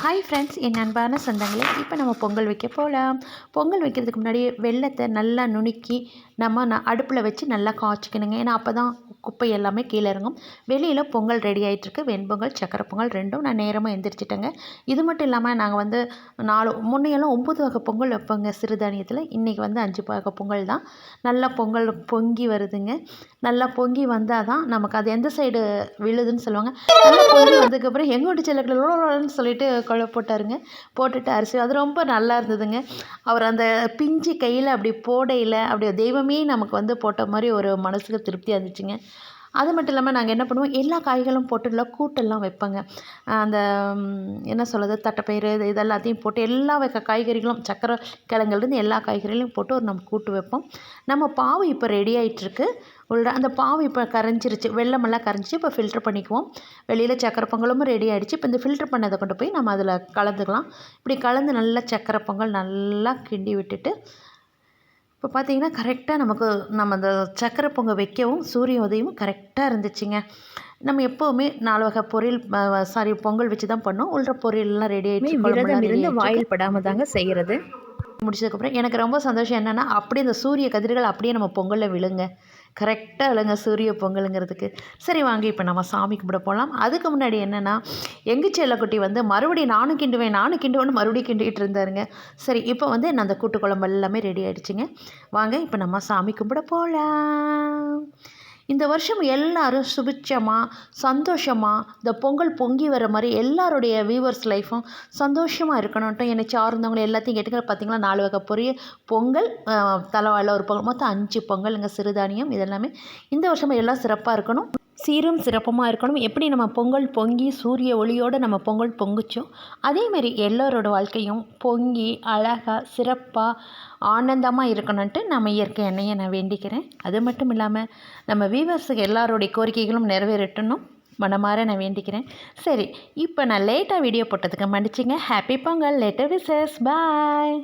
Hi friends, என் அன்பான சொந்தங்களே, இப்போ நம்ம பொங்கல் வைக்க போகலாம். பொங்கல் வைக்கிறதுக்கு முன்னாடி வெல்லத்தை நல்லா நுணுக்கி நம்ம அடுப்பில் வச்சு நல்லா காய்ச்சிக்கணுங்க. ஏன்னா அப்போ தான் குப்பை எல்லாமே கீழே இறங்கும். வெளியில் பொங்கல் ரெடி ஆகிட்டுருக்கு. வெண்பொங்கல், சக்கரை பொங்கல் ரெண்டும் நான் நேரமாக எந்திரிச்சிட்டேங்க. இது மட்டும் இல்லாமல் நாங்கள் வந்து 4 முன்னையெல்லாம் 9 வகை பொங்கல் வைப்போங்க சிறுதானியத்தில். இன்றைக்கி வந்து 5 வகை பொங்கல் தான். நல்லா பொங்கல் பொங்கி வருதுங்க. நல்லா பொங்கி வந்தால் தான் நமக்கு அது எந்த சைடு விழுதுன்னு சொல்லுவாங்க. நல்லா பொங்கி வந்ததுக்கப்புறம் எங்கோட்டு செல்லக்குள்ளன்னு சொல்லிட்டு போட்டாருங்க. போட்டுட்டு அரிசி அது ரொம்ப நல்லா இருந்ததுங்க. அவர் அந்த பிஞ்சு கையில் அப்படி போடையில் அப்படியே தெய்வமே நமக்கு வந்து போட்ட மாதிரி ஒரு மனசுக்கு திருப்தியாக இருந்துச்சுங்க. அது மட்டும் இல்லாமல் நாங்கள் என்ன பண்ணுவோம், எல்லா காய்களும் போட்டு கூட்டெல்லாம் வைப்போங்க. அந்த என்ன சொல்கிறது, தட்டைப்பயிறு இது எல்லாத்தையும் போட்டு எல்லா காய்கறிகளும் சக்கரை கிழங்குலேருந்து எல்லா காய்கறிகளையும் போட்டு ஒரு நம்ம கூட்டு வைப்போம். நம்ம பாவு இப்போ ரெடி ஆகிட்டுருக்கு. அந்த பாவு இப்போ கரைஞ்சிருச்சு, வெல்லமெல்லாம் கரைஞ்சி இப்போ ஃபில்ட்ரு பண்ணிக்குவோம். வெளியில் சக்கரை பொங்கலும் ரெடி ஆகிடுச்சு. இப்போ இந்த ஃபில்ட்ரு பண்ணதை கொண்டு போய் நம்ம அதில் கலந்துக்கலாம். இப்படி கலந்து நல்லா சக்கரை பொங்கல் நல்லா கிண்டி விட்டுட்டு இப்போ பார்த்தீங்கன்னா கரெக்டாக நம்ம அந்த சக்கரை பொங்கல் வைக்கவும் சூரிய உதயமும் கரெக்டாக இருந்துச்சுங்க. நம்ம எப்போவுமே 4 வகை பொரியல் பொங்கல் வச்சு தான் பண்ணோம். உள்ள பொரியல்லாம் ரெடி ஆகிடுச்சு. விரதம் இருந்து வாயில் படாமல் தாங்க செய்கிறது. முடிச்சதுக்கப்புறம் எனக்கு ரொம்ப சந்தோஷம் என்னென்னா, அப்படியே இந்த சூரிய கதிர்கள் அப்படியே நம்ம பொங்கலில் விழுங்க. கரெக்டாக விழுங்க சூரிய பொங்கலுங்கிறதுக்கு. சரி வாங்க இப்போ நம்ம சாமி கும்பிட போகலாம். அதுக்கு முன்னாடி என்னென்னா, எங்கள் செல்லக்குட்டி வந்து மறுபடியும் நானும் கிண்டுவேன்னு மறுபடியும் கிண்டிகிட்டு இருந்தாருங்க. சரி இப்போ வந்து நான் அந்த கூட்டு குழம்பு எல்லாமே ரெடி ஆகிடுச்சிங்க. வாங்க இப்போ நம்ம சாமி கும்பிட போகலாம். இந்த வருஷம் எல்லாரும் சுபிட்சமாக சந்தோஷமாக இந்த பொங்கல் பொங்கி வர மாதிரி எல்லாருடைய வியூவர்ஸ் லைஃப்பும் சந்தோஷமாக இருக்கணும்ட்டு என்னை சார்ந்தவங்களை எல்லாத்தையும் கேட்டுக்கிற. பார்த்திங்களா 4 வகை பொங்கல், தலைவாயில் ஒரு பொங்கல், மொத்தம் 5 பொங்கலுங்க. சிறுதானியம் இதெல்லாமே இந்த வருஷம் எல்லாம் சிறப்பாக இருக்கணும், சீரும் சிறப்புமாக இருக்கணும். எப்படி நம்ம பொங்கல் பொங்கி சூரிய ஒளியோடு நம்ம பொங்கல் பொங்குச்சோம், அதேமாரி எல்லோரோட வாழ்க்கையும் பொங்கி அழகாக சிறப்பாக ஆனந்தமாக இருக்கணுன்ட்டு நம்ம இயற்கை எண்ணெயை நான் வேண்டிக்கிறேன். அது மட்டும் இல்லாமல் நம்ம வீவர்ஸுக்கு எல்லாரோடைய கோரிக்கைகளும் நிறைவேறட்டணும் மனமாற நான் வேண்டிக்கிறேன். சரி இப்போ நான் லேட்டாக வீடியோ போட்டதுக்கு மன்னிச்சிங்க. ஹாப்பி பொங்கல், லேட்டர் விசஸ், பாய்.